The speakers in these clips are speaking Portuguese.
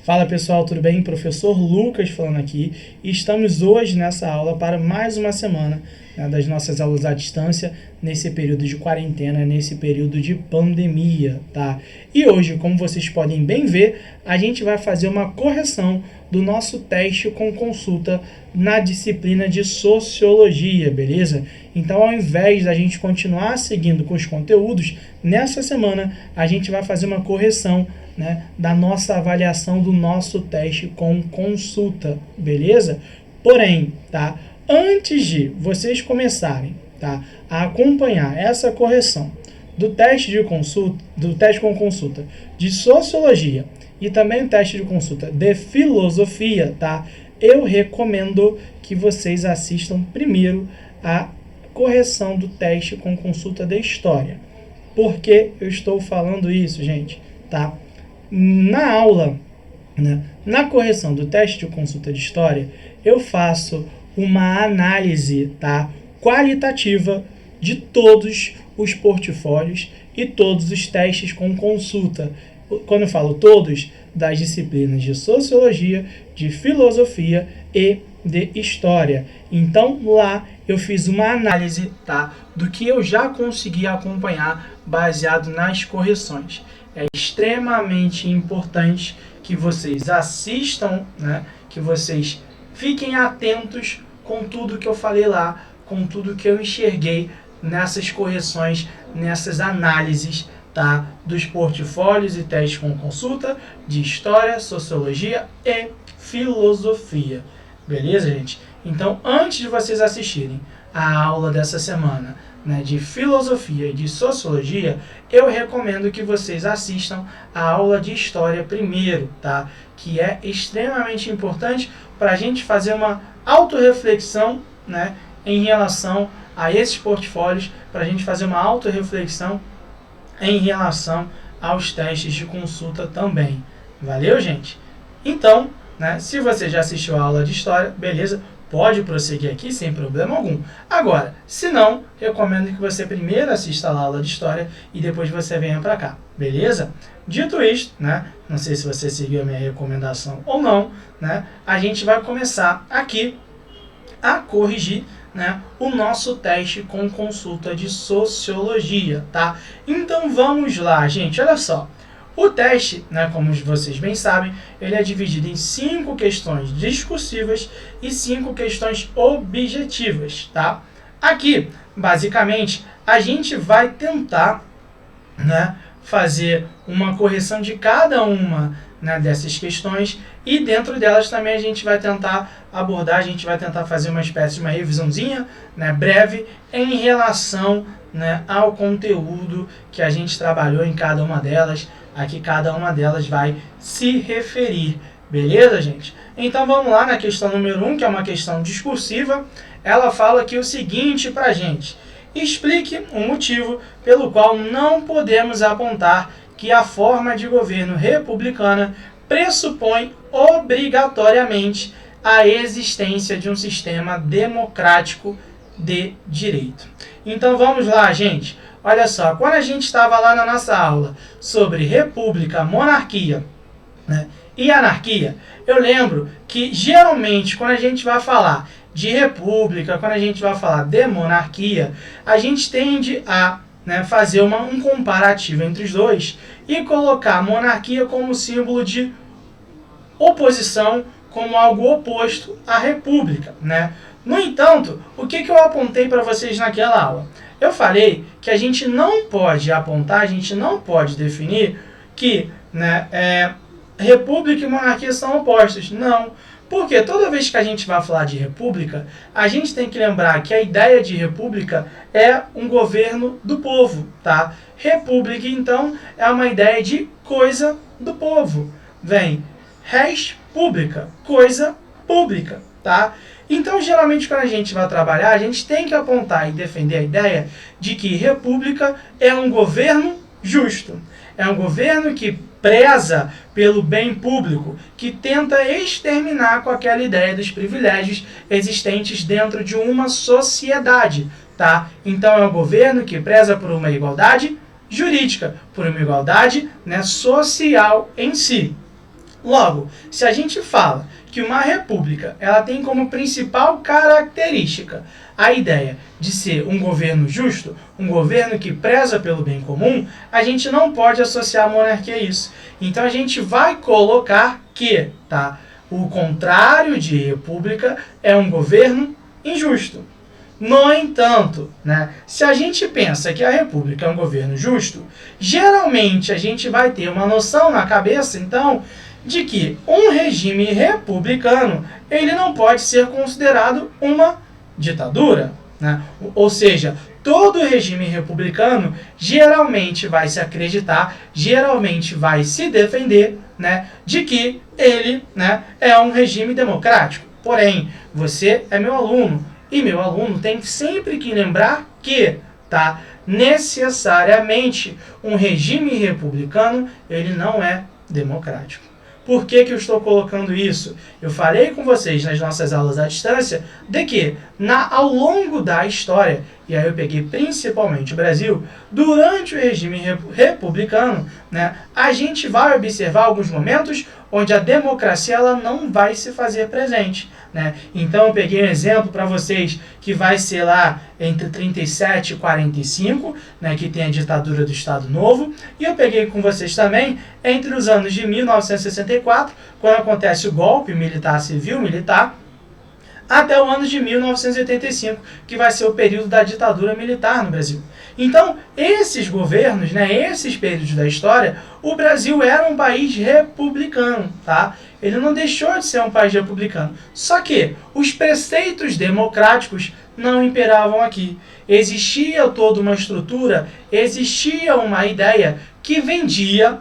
Fala pessoal, tudo bem? Professor Lucas falando aqui e estamos hoje nessa aula para mais uma semana, né, das nossas aulas à distância nesse período de quarentena, nesse período de pandemia, tá? E hoje, como vocês podem bem ver, a gente vai fazer uma correção do nosso teste com consulta na disciplina de Sociologia, beleza? Então, ao invés da gente continuar seguindo com os conteúdos, nessa semana a gente vai fazer uma correção, né, da nossa avaliação do nosso teste com consulta, beleza? Porém, tá? Antes de vocês começarem, tá, a acompanhar essa correção do teste de consulta, do teste com consulta de Sociologia e também o teste de consulta de Filosofia, tá? Eu recomendo que vocês assistam primeiro a correção do teste com consulta de História. Por que eu estou falando isso, gente? Tá? Na aula, né, na correção do teste de consulta de História, eu faço uma análise, tá, qualitativa de todos os portfólios e todos os testes com consulta. Quando eu falo todos, das disciplinas de Sociologia, de Filosofia e de História. Então, lá eu fiz uma análise, tá, do que eu já consegui acompanhar baseado nas correções. É extremamente importante que vocês assistam, né, que vocês fiquem atentos com tudo que eu falei lá, com tudo que eu enxerguei nessas correções, nessas análises, tá, dos portfólios e testes com consulta de História, Sociologia e Filosofia. Beleza, gente? Então, antes de vocês assistirem a aula dessa semana, né, de Filosofia e de Sociologia, eu recomendo que vocês assistam a aula de História primeiro, tá? Que é extremamente importante para a gente fazer uma autorreflexão, né, em relação a esses portfólios, para a gente fazer uma autorreflexão em relação aos testes de consulta também. Valeu, gente? Então, né, se você já assistiu a aula de História, beleza? Pode prosseguir aqui sem problema algum. Agora, se não, recomendo que você primeiro assista a aula de História e depois você venha para cá, beleza? Dito isto, né, não sei se você seguiu a minha recomendação ou não, né, a gente vai começar aqui a corrigir, né, o nosso teste com consulta de Sociologia, tá? Então vamos lá, gente, olha só. O teste, né, como vocês bem sabem, ele é dividido em 5 questões discursivas e 5 questões objetivas, tá? Aqui, basicamente, a gente vai tentar, né, fazer uma correção de cada uma, né, dessas questões e dentro delas também a gente vai tentar abordar, a gente vai tentar fazer uma espécie de uma revisãozinha, né, breve em relação, né, ao conteúdo que a gente trabalhou em cada uma delas. Aqui cada uma delas vai se referir, beleza, gente? Então vamos lá na questão número 1, que é uma questão discursiva. Ela fala aqui o seguinte pra gente: explique o motivo pelo qual não podemos apontar que a forma de governo republicana pressupõe obrigatoriamente a existência de um sistema democrático de direito. Então vamos lá, gente. Olha só, quando a gente estava lá na nossa aula sobre república, monarquia, né, e anarquia, eu lembro que geralmente quando a gente vai falar de república, quando a gente vai falar de monarquia, a gente tende a, né, fazer um comparativo entre os dois e colocar a monarquia como símbolo de oposição, como algo oposto à república, né? No entanto, o que eu apontei para vocês naquela aula? Eu falei que a gente não pode apontar, a gente não pode definir que, né, república e monarquia são opostos. Não, porque toda vez que a gente vai falar de república, a gente tem que lembrar que a ideia de república é um governo do povo, tá? República, então, é uma ideia de coisa do povo. Vem res pública, coisa pública, tá? Então, geralmente, quando a gente vai trabalhar, a gente tem que apontar e defender a ideia de que república é um governo justo. É um governo que preza pelo bem público, que tenta exterminar com aquela ideia dos privilégios existentes dentro de uma sociedade, tá? Então, é um governo que preza por uma igualdade jurídica, por uma igualdade, né, social em si. Logo, se a gente fala que uma república ela tem como principal característica a ideia de ser um governo justo, um governo que preza pelo bem comum, a gente não pode associar a monarquia a isso. Então a gente vai colocar que, o contrário de república é um governo injusto. No entanto, se a gente pensa que a república é um governo justo, geralmente a gente vai ter uma noção na cabeça, então, de que um regime republicano ele não pode ser considerado uma ditadura. Ou seja, todo regime republicano geralmente vai se acreditar, geralmente vai se defender de que ele é um regime democrático. Porém, você é meu aluno, e meu aluno tem sempre que lembrar que, necessariamente, um regime republicano, ele não é democrático. Por que eu estou colocando isso? Eu falei com vocês nas nossas aulas à distância de que, ao longo da história, e aí eu peguei principalmente o Brasil, durante o regime republicano, a gente vai observar alguns momentos onde a democracia ela não vai se fazer presente. Então eu peguei um exemplo para vocês que vai ser lá entre 37 e 45, que tem a ditadura do Estado Novo, e eu peguei com vocês também entre os anos de 1964, quando acontece o golpe civil-militar, até o ano de 1985, que vai ser o período da ditadura militar no Brasil. Então, esses governos, esses períodos da história, o Brasil era um país republicano, Ele não deixou de ser um país republicano. Só que os preceitos democráticos não imperavam aqui. Existia toda uma estrutura, existia uma ideia que vendia,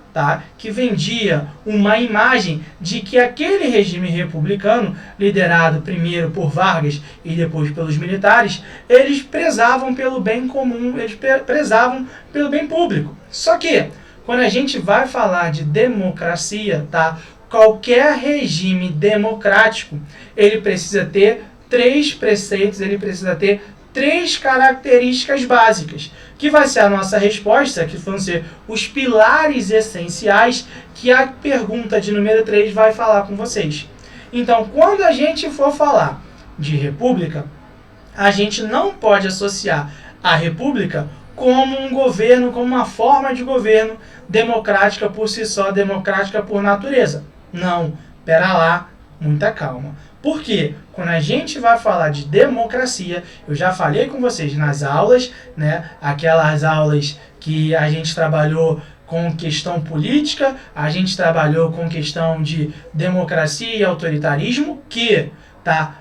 que vendia uma imagem de que aquele regime republicano, liderado primeiro por Vargas e depois pelos militares, eles prezavam pelo bem comum, eles prezavam pelo bem público. Só que, quando a gente vai falar de democracia, qualquer regime democrático, ele precisa ter 3 preceitos, ele precisa ter 3 características básicas, que vai ser a nossa resposta, que vão ser os pilares essenciais que a pergunta de número 3 vai falar com vocês. Então, quando a gente for falar de república, a gente não pode associar a república como um governo, como uma forma de governo democrática por si só, democrática por natureza. Não, pera lá, muita calma. Por quê? Quando a gente vai falar de democracia, eu já falei com vocês nas aulas, aquelas aulas que a gente trabalhou com questão política, a gente trabalhou com questão de democracia e autoritarismo, que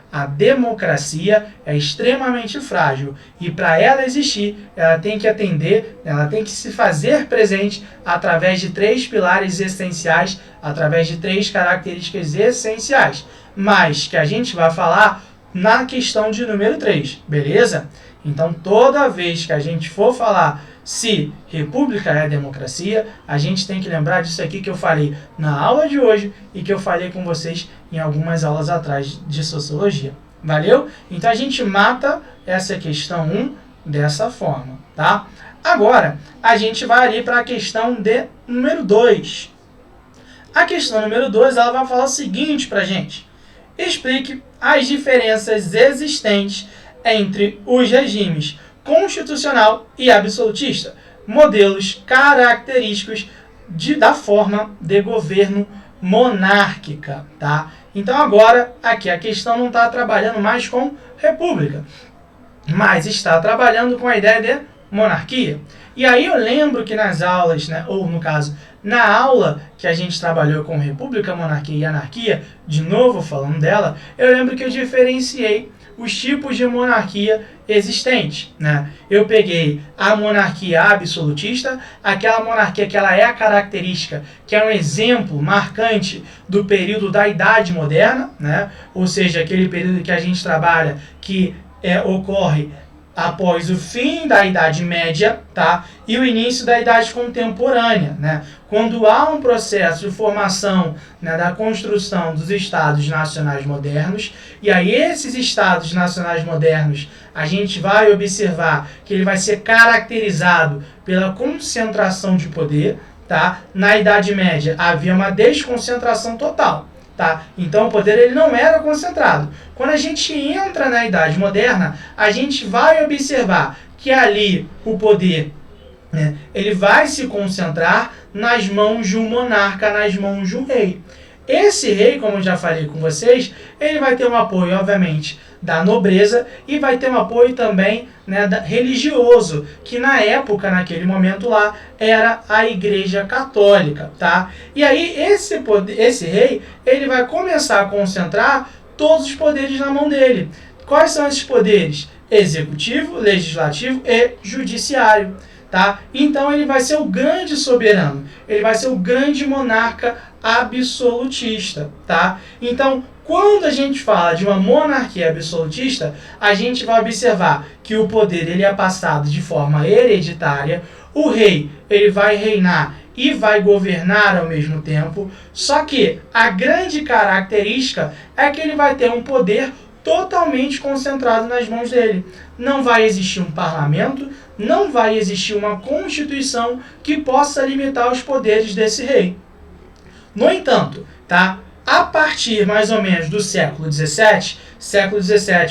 a democracia é extremamente frágil e para ela existir, ela tem que atender, ela tem que se fazer presente através de 3 pilares essenciais, através de 3 características essenciais, mas que a gente vai falar na questão de número 3, beleza? Então, toda vez que a gente for falar se república é democracia, a gente tem que lembrar disso aqui que eu falei na aula de hoje e que eu falei com vocês em algumas aulas atrás de sociologia. Valeu? Então a gente mata essa questão 1 dessa forma, Agora, a gente vai ali para a questão de número 2. A questão número 2, ela vai falar o seguinte para a gente. Explique as diferenças existentes entre os regimes constitucional e absolutista, modelos característicos da forma de governo monárquica, Então agora, aqui a questão não está trabalhando mais com república, mas está trabalhando com a ideia de monarquia. E aí eu lembro que nas aulas, ou no caso, na aula que a gente trabalhou com república, monarquia e anarquia, de novo falando dela, eu lembro que eu diferenciei os tipos de monarquia existentes. Eu peguei a monarquia absolutista, aquela monarquia que ela é a característica, que é um exemplo marcante do período da Idade Moderna, ou seja, aquele período que a gente trabalha que ocorre após o fim da Idade Média, e o início da Idade Contemporânea, quando há um processo de formação, da construção dos Estados Nacionais modernos, e aí esses Estados Nacionais modernos, a gente vai observar que ele vai ser caracterizado pela concentração de poder, tá? Na Idade Média havia uma desconcentração total, tá? Então o poder ele não era concentrado. Quando a gente entra na Idade Moderna, a gente vai observar que ali o poder, né, ele vai se concentrar nas mãos de um monarca, nas mãos de um rei. Esse rei, como eu já falei com vocês, ele vai ter um apoio, obviamente, da nobreza e vai ter um apoio também, né, religioso, que na época, naquele momento lá, era a Igreja Católica, tá? E aí esse rei, ele vai começar a concentrar todos os poderes na mão dele. Quais são esses poderes? Executivo, legislativo e judiciário. Tá? Então ele vai ser o grande soberano, ele vai ser o grande monarca absolutista. Tá? Então, quando a gente fala de uma monarquia absolutista, a gente vai observar que o poder ele é passado de forma hereditária, o rei ele vai reinar e vai governar ao mesmo tempo, só que a grande característica é que ele vai ter um poder totalmente concentrado nas mãos dele. Não vai existir um parlamento, não vai existir uma constituição que possa limitar os poderes desse rei. No entanto, tá? A partir mais ou menos do século XVII,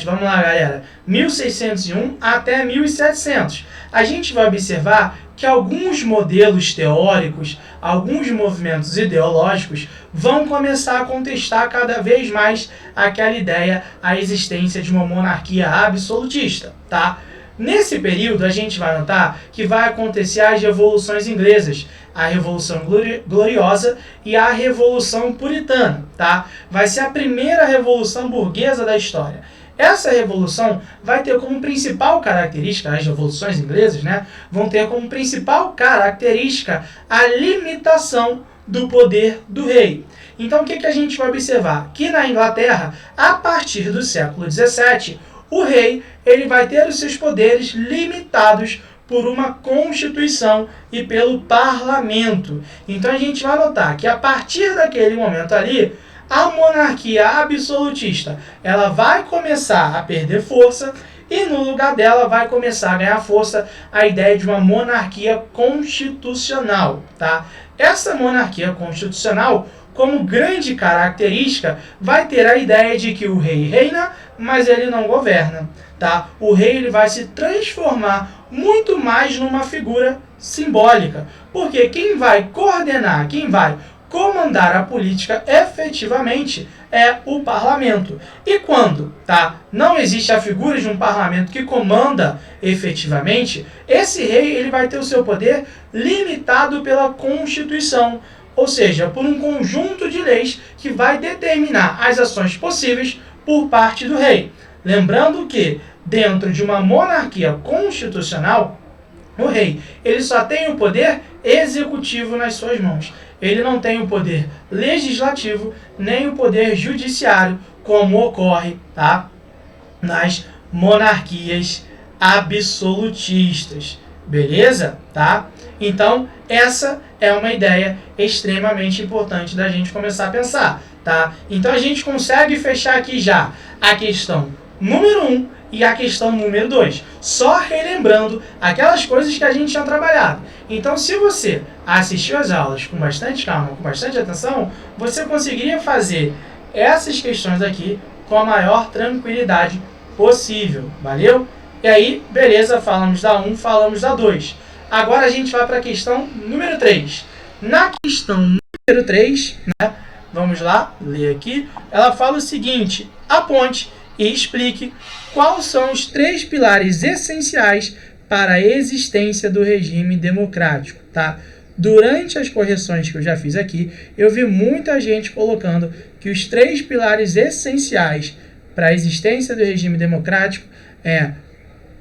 vamos lá galera, 1601 até 1700, a gente vai observar que alguns modelos teóricos, alguns movimentos ideológicos vão começar a contestar cada vez mais aquela ideia, a existência de uma monarquia absolutista, tá? Nesse período, a gente vai notar que vai acontecer as revoluções inglesas, a Revolução Gloriosa e a Revolução Puritana, tá? Vai ser a primeira revolução burguesa da história. Essa revolução vai ter como principal característica, as revoluções inglesas, né, vão ter como principal característica a limitação do poder do rei. Então, o que a gente vai observar? Que na Inglaterra, a partir do século XVII, o rei ele vai ter os seus poderes limitados por uma constituição e pelo parlamento. Então, a gente vai notar que a partir daquele momento ali, a monarquia absolutista ela vai começar a perder força e no lugar dela vai começar a ganhar força a ideia de uma monarquia constitucional. Tá? Essa monarquia constitucional, como grande característica, vai ter a ideia de que o rei reina, mas ele não governa. Tá? O rei ele vai se transformar muito mais numa figura simbólica, porque quem vai coordenar, quem vai comandar a política efetivamente é o parlamento. E quando não existe a figura de um parlamento que comanda efetivamente, esse rei ele vai ter o seu poder limitado pela Constituição, ou seja, por um conjunto de leis que vai determinar as ações possíveis por parte do rei. Lembrando que dentro de uma monarquia constitucional, o rei ele só tem o poder executivo nas suas mãos. Ele não tem o poder legislativo nem o poder judiciário, como ocorre nas monarquias absolutistas. Beleza? Tá? Então, essa é uma ideia extremamente importante da gente começar a pensar. Tá? Então, a gente consegue fechar aqui já a questão número 1 e a questão número 2, só relembrando aquelas coisas que a gente tinha trabalhado. Então, se você assistiu às aulas com bastante calma, com bastante atenção, você conseguiria fazer essas questões aqui com a maior tranquilidade possível, valeu? E aí, beleza, falamos da 1, falamos da 2. Agora a gente vai para a questão número 3. Na questão número 3, né, vamos lá, ler aqui, ela fala o seguinte: aponte e explique quais são os 3 pilares essenciais para a existência do regime democrático. Tá? Durante as correções que eu já fiz aqui, eu vi muita gente colocando que os 3 pilares essenciais para a existência do regime democrático é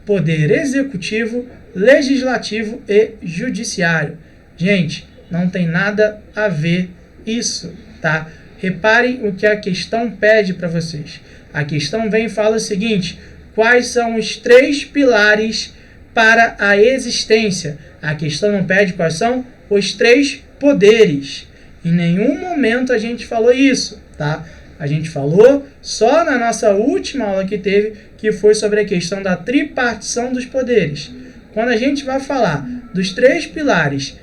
poder executivo, legislativo e judiciário. Gente, não tem nada a ver isso, tá? Reparem o que a questão pede para vocês. A questão vem e fala o seguinte: quais são os 3 pilares para a existência? A questão não pede quais são os 3 poderes. Em nenhum momento a gente falou isso, tá? A gente falou só na nossa última aula que teve, que foi sobre a questão da tripartição dos poderes. Quando a gente vai falar dos 3 pilares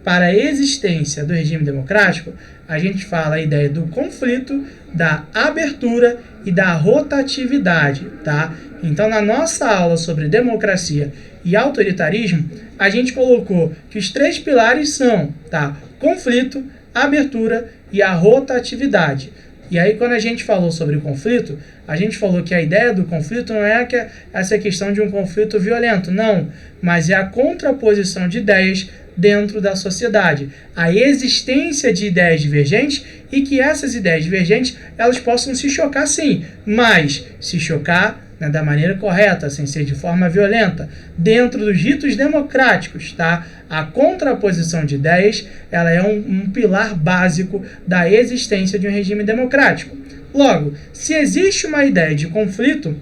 para a existência do regime democrático, a gente fala a ideia do conflito, da abertura e da rotatividade, tá? Então, na nossa aula sobre democracia e autoritarismo, a gente colocou que os 3 pilares são, tá? Conflito, abertura e a rotatividade. E aí, quando a gente falou sobre o conflito, a gente falou que a ideia do conflito não é essa questão de um conflito violento, não, mas é a contraposição de ideias dentro da sociedade, a existência de ideias divergentes e que essas ideias divergentes elas possam se chocar sim, mas se chocar, né, da maneira correta, sem ser de forma violenta, dentro dos ritos democráticos, tá? A contraposição de ideias ela é um pilar básico da existência de um regime democrático. Logo, se existe uma ideia de conflito,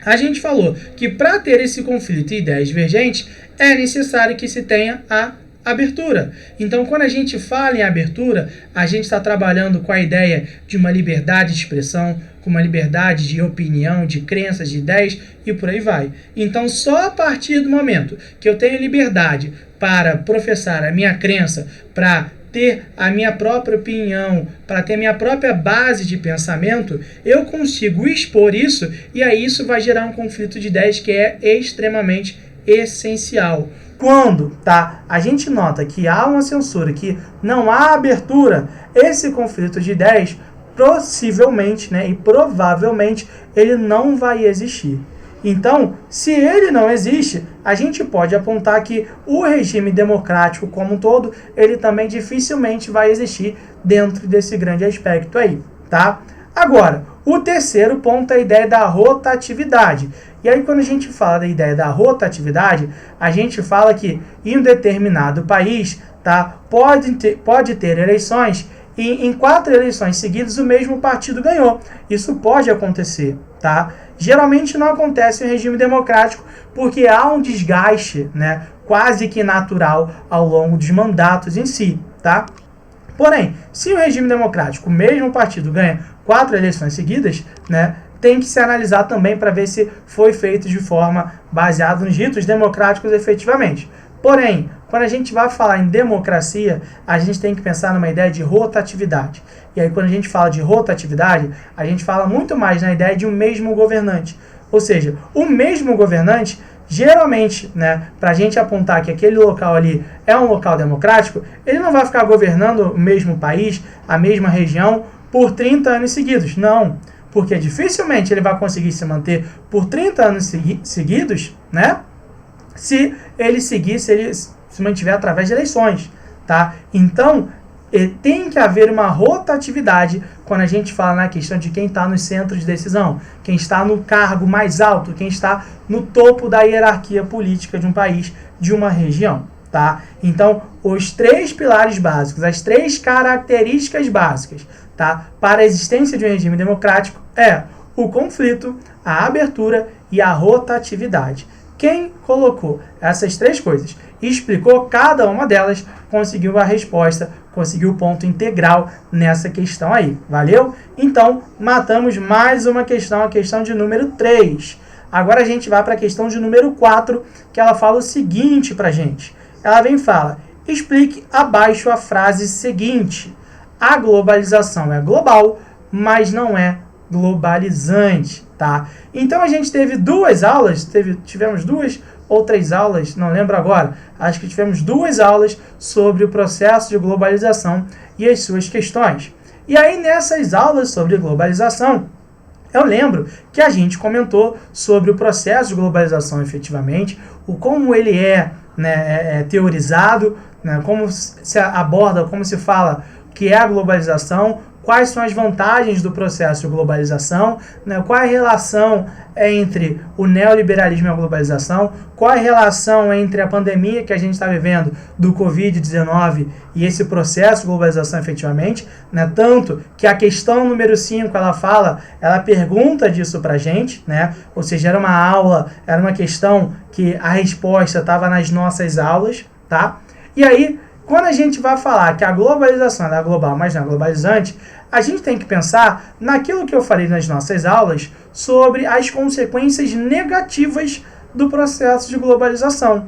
a gente falou que para ter esse conflito e ideias divergentes, é necessário que se tenha a abertura. Então, quando a gente fala em abertura, a gente está trabalhando com a ideia de uma liberdade de expressão, com uma liberdade de opinião, de crenças, de ideias e por aí vai. Então, só a partir do momento que eu tenho liberdade para professar a minha crença, para ter a minha própria opinião, para ter a minha própria base de pensamento, eu consigo expor isso e aí isso vai gerar um conflito de ideias que é extremamente essencial. Quando, tá, a gente nota que há uma censura, que não há abertura, esse conflito de ideias possivelmente, né, e provavelmente ele não vai existir. Então, se ele não existe, a gente pode apontar que o regime democrático como um todo, ele também dificilmente vai existir dentro desse grande aspecto aí, tá? Agora, o terceiro ponto é a ideia da rotatividade. E aí, quando a gente fala da ideia da rotatividade, a gente fala que em um determinado país, tá, pode ter eleições e em 4 eleições seguidas o mesmo partido ganhou. Isso pode acontecer, tá? Geralmente não acontece em regime democrático porque há um desgaste, né, quase que natural ao longo dos mandatos em si, tá? Porém, se o regime democrático, o mesmo partido ganha 4 eleições seguidas, né, tem que se analisar também para ver se foi feito de forma baseada nos ritos democráticos efetivamente. Porém, quando a gente vai falar em democracia, a gente tem que pensar numa ideia de rotatividade. E aí, quando a gente fala de rotatividade, a gente fala muito mais na ideia de um mesmo governante. Ou seja, o mesmo governante, geralmente, né, para a gente apontar que aquele local ali é um local democrático, ele não vai ficar governando o mesmo país, a mesma região, por 30 anos seguidos. Não, porque dificilmente ele vai conseguir se manter por 30 anos seguidos, né, se ele se mantiver através de eleições, tá? Então, tem que haver uma rotatividade quando a gente fala na questão de quem está nos centros de decisão, quem está no cargo mais alto, quem está no topo da hierarquia política de um país, de uma região, tá? Então, os 3 pilares básicos, as 3 características básicas, tá, para a existência de um regime democrático é o conflito, a abertura e a rotatividade. Quem colocou essas 3 coisas e explicou cada uma delas, conseguiu a resposta, conseguiu o ponto integral nessa questão aí. Valeu? Então, matamos mais uma questão, a questão de número 3. Agora a gente vai para a questão de número 4, que ela fala o seguinte para a gente. Ela vem e fala, explique abaixo a frase seguinte. A globalização é global, mas não é globalizante, tá? Então a gente teve 2 aulas, tivemos 2 ou 3 aulas, não lembro agora, acho que tivemos 2 aulas sobre o processo de globalização e as suas questões. E aí nessas aulas sobre globalização, eu lembro que a gente comentou sobre o processo de globalização efetivamente, o como ele é, né, teorizado, né, como se aborda, como se fala que é a globalização, quais são as vantagens do processo de globalização, né? Qual é a relação entre o neoliberalismo e a globalização, qual é a relação entre a pandemia que a gente está vivendo do Covid-19 e esse processo de globalização efetivamente, né? Tanto que a questão número 5, ela pergunta disso pra gente, né? Ou seja, era uma aula, era uma questão que a resposta estava nas nossas aulas, tá? E aí, quando a gente vai falar que a globalização é global, mas não é globalizante, a gente tem que pensar naquilo que eu falei nas nossas aulas sobre as consequências negativas do processo de globalização.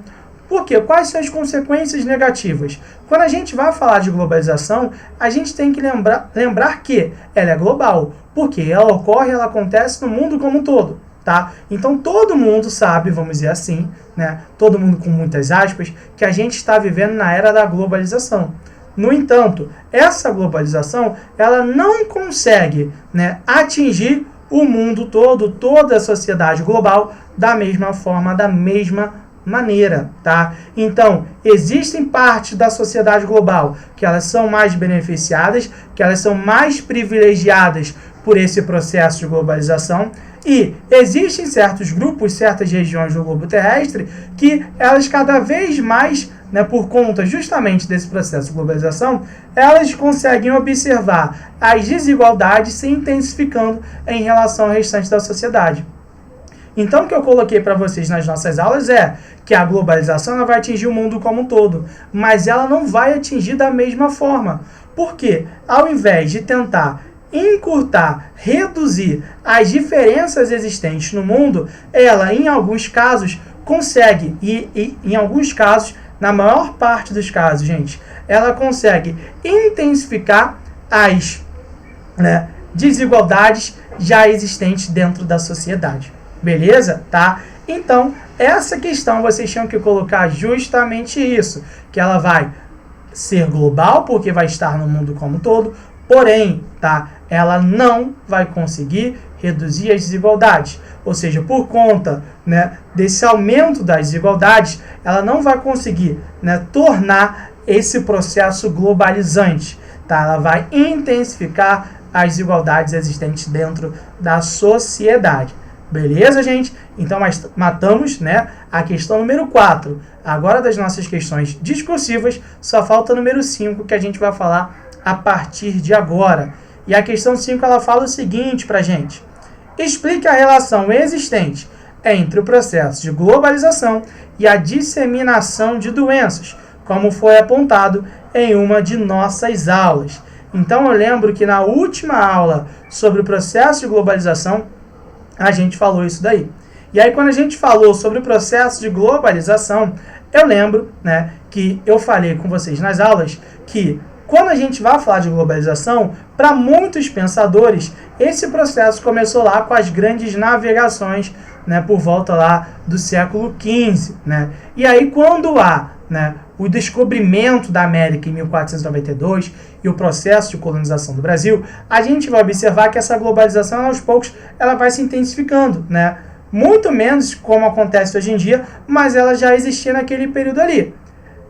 Por quê? Quais são as consequências negativas? Quando a gente vai falar de globalização, a gente tem que lembrar que ela é global, porque ela ocorre, ela acontece no mundo como um todo, tá? Então todo mundo sabe, vamos dizer assim, né? Todo mundo com muitas aspas, que a gente está vivendo na era da globalização. No entanto, essa globalização, ela não consegue, né, atingir o mundo todo, toda a sociedade global, da mesma forma, da mesma maneira, tá? Então, existem partes da sociedade global que elas são mais beneficiadas, que elas são mais privilegiadas por esse processo de globalização, e existem certos grupos, certas regiões do globo terrestre que elas cada vez mais, né, por conta justamente desse processo de globalização, elas conseguem observar as desigualdades se intensificando em relação ao restante da sociedade. Então, o que eu coloquei para vocês nas nossas aulas é que a globalização ela vai atingir o mundo como um todo, mas ela não vai atingir da mesma forma. Por quê? Ao invés de tentar encurtar, reduzir as diferenças existentes no mundo, ela, em alguns casos, consegue, e em alguns casos, na maior parte dos casos, gente, ela consegue intensificar as, né, desigualdades já existentes dentro da sociedade. Beleza? Tá? Então, essa questão vocês tinham que colocar justamente isso, que ela vai ser global, porque vai estar no mundo como um todo, porém, tá, ela não vai conseguir reduzir as desigualdades. Ou seja, por conta, né, desse aumento das desigualdades, ela não vai conseguir, né, tornar esse processo globalizante. Tá? Ela vai intensificar as desigualdades existentes dentro da sociedade. Beleza, gente? Então, matamos, né, a questão número 4. Agora, das nossas questões discursivas, só falta o número 5, que a gente vai falar a partir de agora. E a questão 5, ela fala o seguinte pra gente. Explique a relação existente entre o processo de globalização e a disseminação de doenças, como foi apontado em uma de nossas aulas. Então, eu lembro que na última aula sobre o processo de globalização, a gente falou isso daí. E aí, quando a gente falou sobre o processo de globalização, eu lembro, né, que eu falei com vocês nas aulas que quando a gente vai falar de globalização, para muitos pensadores, esse processo começou lá com as grandes navegações, né, por volta lá do século XV. Né? E aí, quando há, né, o descobrimento da América em 1492 e o processo de colonização do Brasil, a gente vai observar que essa globalização, aos poucos, ela vai se intensificando, né? Muito menos como acontece hoje em dia, mas ela já existia naquele período ali.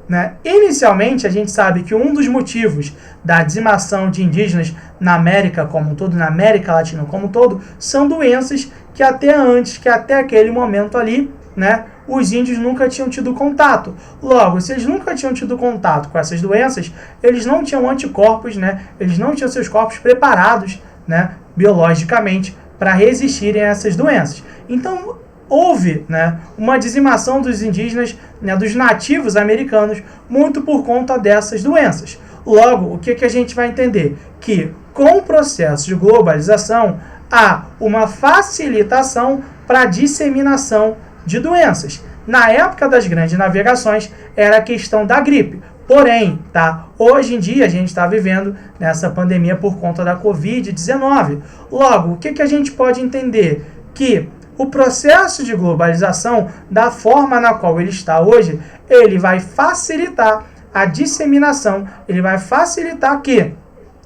Né? Inicialmente, a gente sabe que um dos motivos da dizimação de indígenas na América como um todo, na América Latina como um todo, são doenças que até aquele momento ali, né, os índios nunca tinham tido contato. Logo, se eles nunca tinham tido contato com essas doenças, eles não tinham anticorpos, né, eles não tinham seus corpos preparados, né, biologicamente para resistirem a essas doenças. Então, houve, né, uma dizimação dos indígenas, né, dos nativos americanos, muito por conta dessas doenças. Logo, o que a gente vai entender? Que com o processo de globalização, há uma facilitação para a disseminação de doenças. Na época das grandes navegações, era a questão da gripe. Porém, tá, hoje em dia a gente está vivendo nessa pandemia por conta da Covid-19. Logo, o que a gente pode entender? Que o processo de globalização, da forma na qual ele está hoje, ele vai facilitar a disseminação, ele vai facilitar que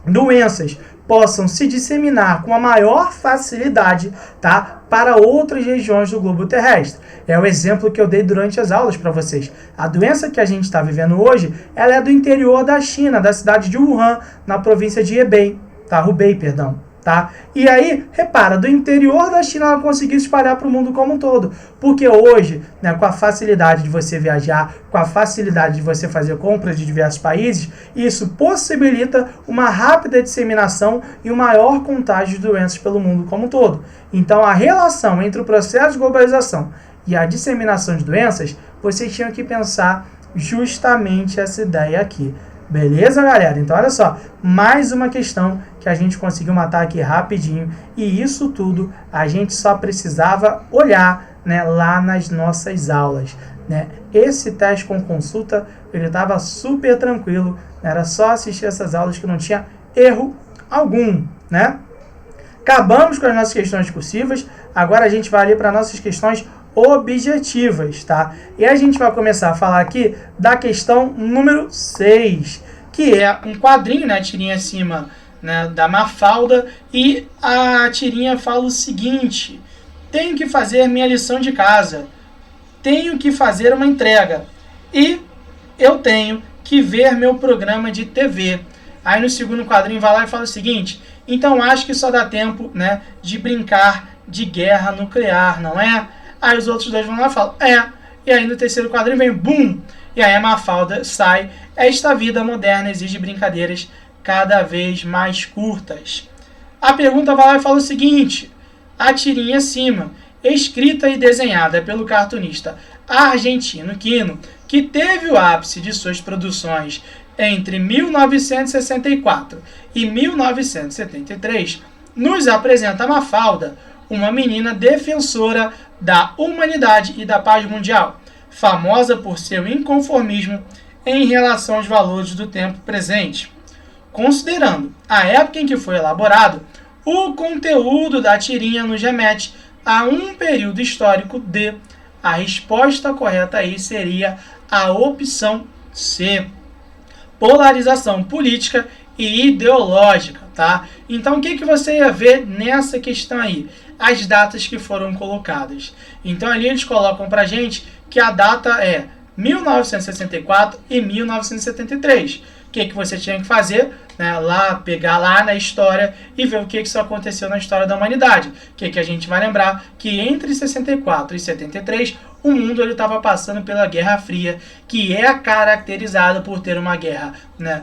doenças possam se disseminar com a maior facilidade, tá, para outras regiões do globo terrestre. É o exemplo que eu dei durante as aulas para vocês. A doença que a gente está vivendo hoje, ela é do interior da China, da cidade de Wuhan, na província de Hubei, perdão. Tá? E aí, repara, do interior da China ela conseguiu se espalhar para o mundo como um todo. Porque hoje, né, com a facilidade de você viajar, com a facilidade de você fazer compras de diversos países, isso possibilita uma rápida disseminação e um maior contágio de doenças pelo mundo como um todo. Então, a relação entre o processo de globalização e a disseminação de doenças, vocês tinham que pensar justamente essa ideia aqui. Beleza, galera? Então, olha só, mais uma questão que a gente conseguiu matar aqui rapidinho. E isso tudo a gente só precisava olhar, né, lá nas nossas aulas. né? Esse teste com consulta, ele estava super tranquilo, né? Era só assistir essas aulas que não tinha erro algum, né? Acabamos com as nossas questões discursivas, agora a gente vai ali para nossas questões objetivas, tá? E a gente vai começar a falar aqui da questão número 6, que é um quadrinho, né, tirinha acima, né, da Mafalda, e a tirinha fala o seguinte: tenho que fazer minha lição de casa, tenho que fazer uma entrega e eu tenho que ver meu programa de TV. Aí no segundo quadrinho vai lá e fala o seguinte: então acho que só dá tempo, né, de brincar de guerra nuclear, não é? Aí os outros dois vão lá e falam, é. E aí no terceiro quadrinho vem, bum! E aí a Mafalda sai. Esta vida moderna exige brincadeiras cada vez mais curtas. A pergunta vai lá e fala o seguinte: a tirinha acima, escrita e desenhada pelo cartunista argentino Quino, que teve o ápice de suas produções entre 1964 e 1973, nos apresenta Mafalda, uma menina defensora da humanidade e da paz mundial, famosa por seu inconformismo em relação aos valores do tempo presente. Considerando a época em que foi elaborado, o conteúdo da tirinha nos remete a um período histórico de... A resposta correta aí seria a opção C: polarização política e ideológica, tá? Então, o que você ia ver nessa questão aí? As datas que foram colocadas. Então, ali eles colocam pra gente que a data é 1964 e 1973. O que você tinha que fazer? Né, lá, pegar lá na história e ver o que isso aconteceu na história da humanidade. O que a gente vai lembrar? Que entre 64 e 73, o mundo estava passando pela Guerra Fria, que é caracterizada por ter uma guerra, né,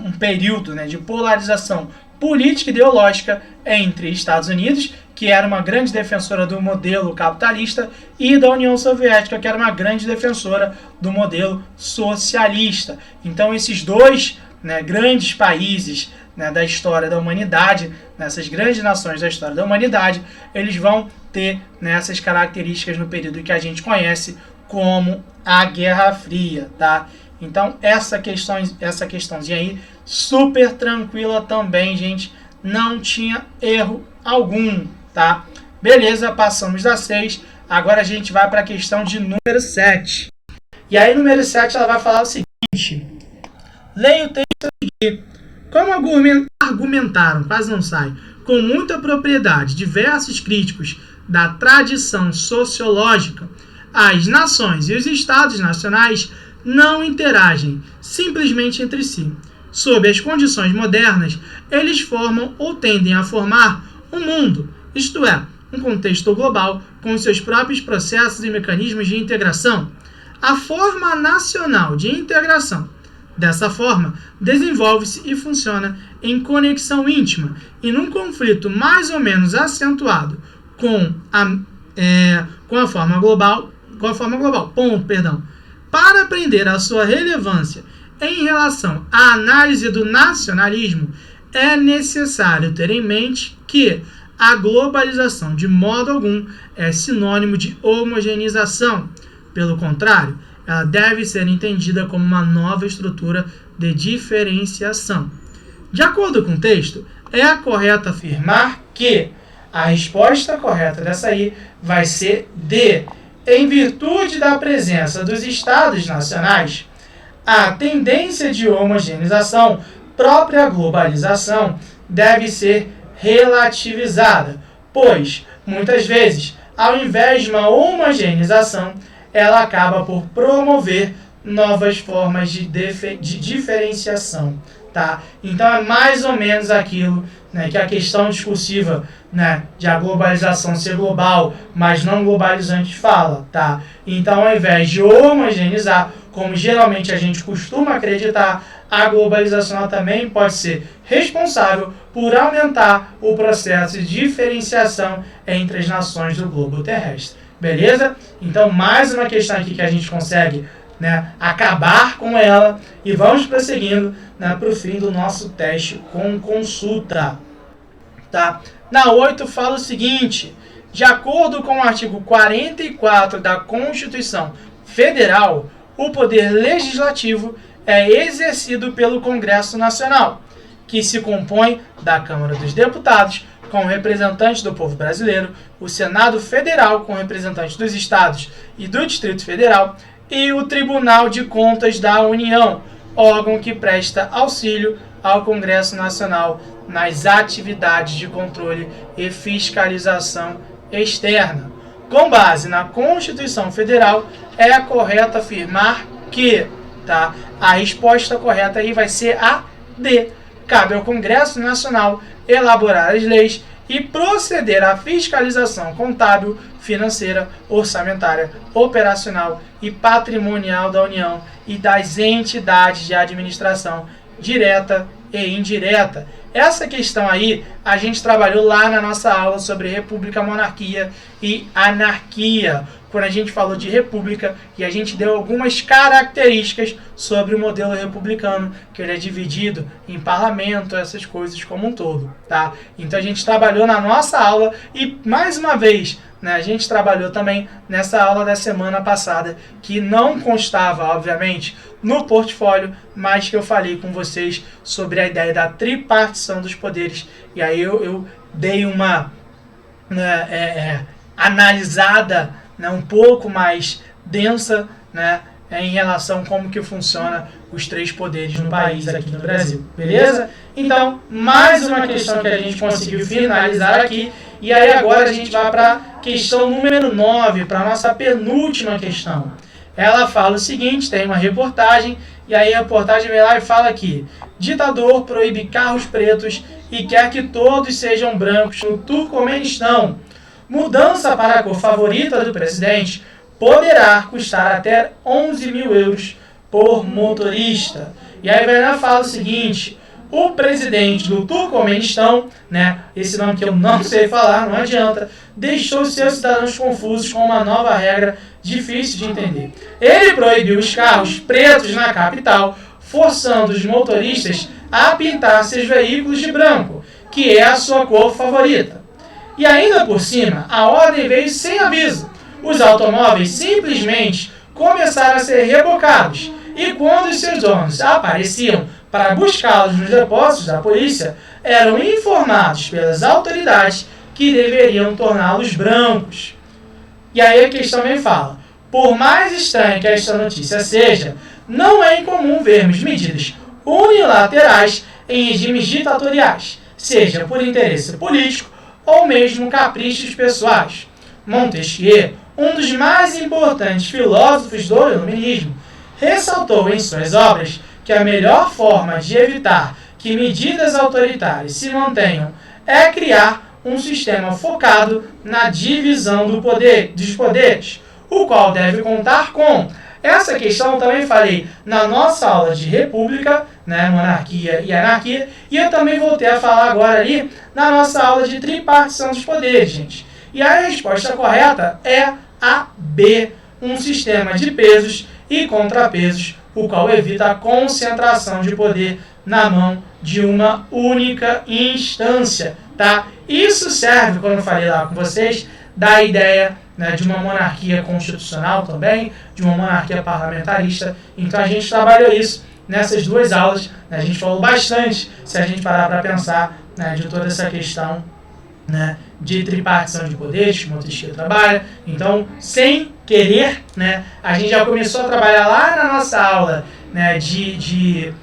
um período, né, de polarização política e ideológica entre Estados Unidos, que era uma grande defensora do modelo capitalista, e da União Soviética, que era uma grande defensora do modelo socialista. Então esses dois, né, grandes países, né, da história da humanidade, nessas grandes nações da história da humanidade, eles vão ter, né, essas características no período que a gente conhece como a Guerra Fria, tá? Então essa questãozinha aí, super tranquila também, gente, não tinha erro algum, tá? Beleza, passamos da 6, agora a gente vai para a questão de número 7. E aí, número 7, ela vai falar o seguinte: leia o texto a seguir. Como argumentaram, quase não sai, com muita propriedade diversos críticos da tradição sociológica, as nações e os estados nacionais não interagem simplesmente entre si. Sob as condições modernas, eles formam ou tendem a formar um mundo, isto é, um contexto global com seus próprios processos e mecanismos de integração. A forma nacional de integração, dessa forma, desenvolve-se e funciona em conexão íntima e num conflito mais ou menos acentuado com a forma global. Para aprender a sua relevância em relação à análise do nacionalismo, é necessário ter em mente que a globalização, de modo algum, é sinônimo de homogeneização. Pelo contrário, ela deve ser entendida como uma nova estrutura de diferenciação. De acordo com o texto, é correto afirmar que a resposta correta dessa aí vai ser D. Em virtude da presença dos estados nacionais, a tendência de homogeneização própria à globalização deve ser relativizada, pois, muitas vezes, ao invés de uma homogeneização, ela acaba por promover novas formas de diferenciação, tá? Então é mais ou menos aquilo, né, que a questão discursiva, né, de a globalização ser global, mas não globalizante fala, tá? Então, ao invés de homogeneizar, como geralmente a gente costuma acreditar, a globalização também pode ser responsável por aumentar o processo de diferenciação entre as nações do globo terrestre. Beleza? Então, mais uma questão aqui que a gente consegue, né, acabar com ela, e vamos prosseguindo, né, para o fim do nosso teste com consulta. Tá? Na 8 fala o seguinte: de acordo com o artigo 44 da Constituição federal, o poder legislativo é exercido pelo Congresso Nacional, que se compõe da Câmara dos Deputados, com representantes do povo brasileiro, o Senado Federal, com representantes dos estados e do Distrito Federal, e o Tribunal de Contas da União, órgão que presta auxílio ao Congresso Nacional nas atividades de controle e fiscalização externa. Com base na Constituição Federal, é correto afirmar que, tá, a resposta correta aí vai ser a D. Cabe ao Congresso Nacional elaborar as leis e proceder à fiscalização contábil, financeira, orçamentária, operacional e patrimonial da União e das entidades de administração direta e indireta. Essa questão aí a gente trabalhou lá na nossa aula sobre república, monarquia e anarquia, quando a gente falou de república e a gente deu algumas características sobre o modelo republicano, que ele é dividido em parlamento, essas coisas como um todo, tá? Então a gente trabalhou na nossa aula e, mais uma vez, né, a gente trabalhou também nessa aula da semana passada, que não constava, obviamente, no portfólio, mas que eu falei com vocês sobre a ideia da tripartição dos poderes. E aí eu dei uma analisada, né, um pouco mais densa, né, em relação a como que funciona os três poderes no país aqui no Brasil, beleza? Então, mais uma questão que a gente conseguiu finalizar aqui, e aí agora a gente vai para a questão número 9, para a nossa penúltima questão. Ela fala o seguinte, tem uma reportagem, e aí a reportagem vem lá e fala aqui: ditador proíbe carros pretos e quer que todos sejam brancos no Turcomenistão. Mudança para a cor favorita do presidente poderá custar até 11 mil euros por motorista. E aí ela fala o seguinte: o presidente do Turcomenistão, né, esse nome que eu não sei falar, não adianta, deixou seus cidadãos confusos com uma nova regra difícil de entender. Ele proibiu os carros pretos na capital, forçando os motoristas a pintar seus veículos de branco, que é a sua cor favorita. E ainda por cima, a ordem veio sem aviso. Os automóveis simplesmente começaram a ser rebocados, e quando os seus donos apareciam para buscá-los nos depósitos da polícia, eram informados pelas autoridades que deveriam torná-los brancos. E aí a questão também fala: por mais estranha que esta notícia seja, não é incomum vermos medidas unilaterais em regimes ditatoriais, seja por interesse político ou mesmo caprichos pessoais. Montesquieu, um dos mais importantes filósofos do iluminismo, ressaltou em suas obras que a melhor forma de evitar que medidas autoritárias se mantenham é criar um sistema focado na divisão dos poderes, o qual deve contar com. Essa questão eu também falei na nossa aula de república, né, monarquia e anarquia, e eu também voltei a falar agora ali na nossa aula de tripartição dos poderes, gente. E a resposta correta é a B, um sistema de pesos e contrapesos, o qual evita a concentração de poder na mão de uma única instância, tá? Isso serve, como eu falei lá com vocês, da ideia, né, de uma monarquia constitucional também, de uma monarquia parlamentarista. Então a gente trabalhou isso nessas duas aulas, né? A gente falou bastante, se a gente parar para pensar, né, de toda essa questão, né, de tripartição de poderes que Montesquieu trabalha. Então, sem querer, né, a gente já começou a trabalhar lá na nossa aula, né, de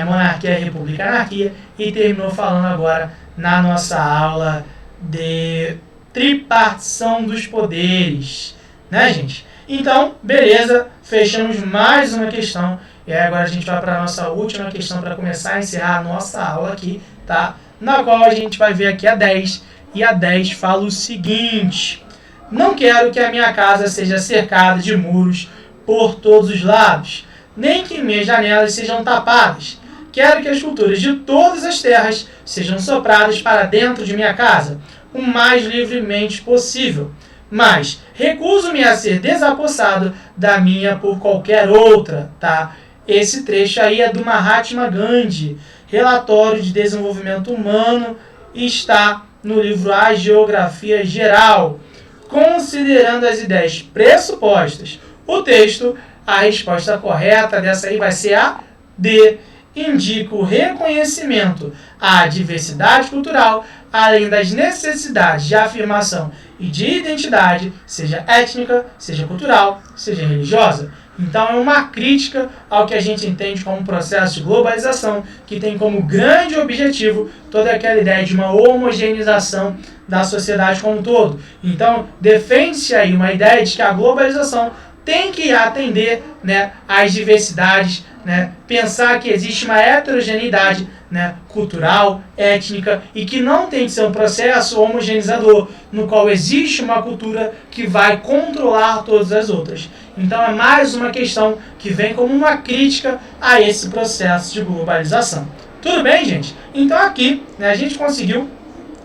monarquia, república, anarquia, e terminou falando agora na nossa aula de tripartição dos poderes, né, gente? Então, beleza, fechamos mais uma questão, e aí agora a gente vai para a nossa última questão para começar a encerrar a nossa aula aqui, tá? Na qual a gente vai ver aqui a 10, e a 10 fala o seguinte: não quero que a minha casa seja cercada de muros por todos os lados, nem que minhas janelas sejam tapadas. Quero que as culturas de todas as terras sejam sopradas para dentro de minha casa, o mais livremente possível. Mas recuso-me a ser desapossado da minha por qualquer outra, tá? Esse trecho aí é do Mahatma Gandhi, Relatório de Desenvolvimento Humano, e está no livro A Geografia Geral. Considerando as ideias pressupostas, o texto, a resposta correta dessa aí vai ser a D. Indica o reconhecimento à diversidade cultural, além das necessidades de afirmação e de identidade, seja étnica, seja cultural, seja religiosa. Então, é uma crítica ao que a gente entende como um processo de globalização, que tem como grande objetivo toda aquela ideia de uma homogeneização da sociedade como um todo. Então, defende-se aí uma ideia de que a globalização tem que atender, né, às diversidades, né, pensar que existe uma heterogeneidade, né, cultural, étnica, e que não tem que ser um processo homogeneizador, no qual existe uma cultura que vai controlar todas as outras. Então é mais uma questão que vem como uma crítica a esse processo de globalização. Tudo bem, gente? Então aqui, né, a gente conseguiu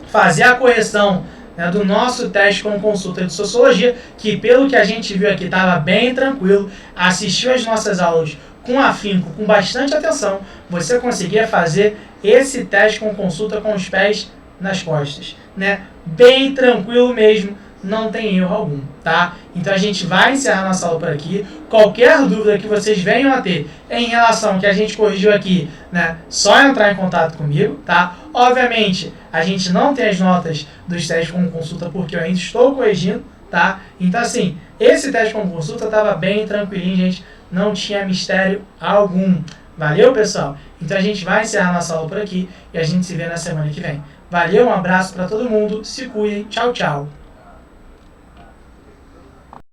fazer a correção, né, do nosso teste com consulta de sociologia, que pelo que a gente viu aqui estava bem tranquilo, assistiu as nossas aulas com afinco, com bastante atenção, você conseguia fazer esse teste com consulta com os pés nas costas, né? Bem tranquilo mesmo, não tem erro algum, tá? Então a gente vai encerrar nossa aula por aqui. Qualquer dúvida que vocês venham a ter em relação ao que a gente corrigiu aqui, né, só entrar em contato comigo, tá? Obviamente, a gente não tem as notas dos testes com consulta porque eu ainda estou corrigindo, tá? Então assim, esse teste com consulta estava bem tranquilinho, gente. Não tinha mistério algum. Valeu, pessoal? Então a gente vai encerrar nossa aula por aqui e a gente se vê na semana que vem. Valeu, um abraço para todo mundo, se cuidem, tchau, tchau.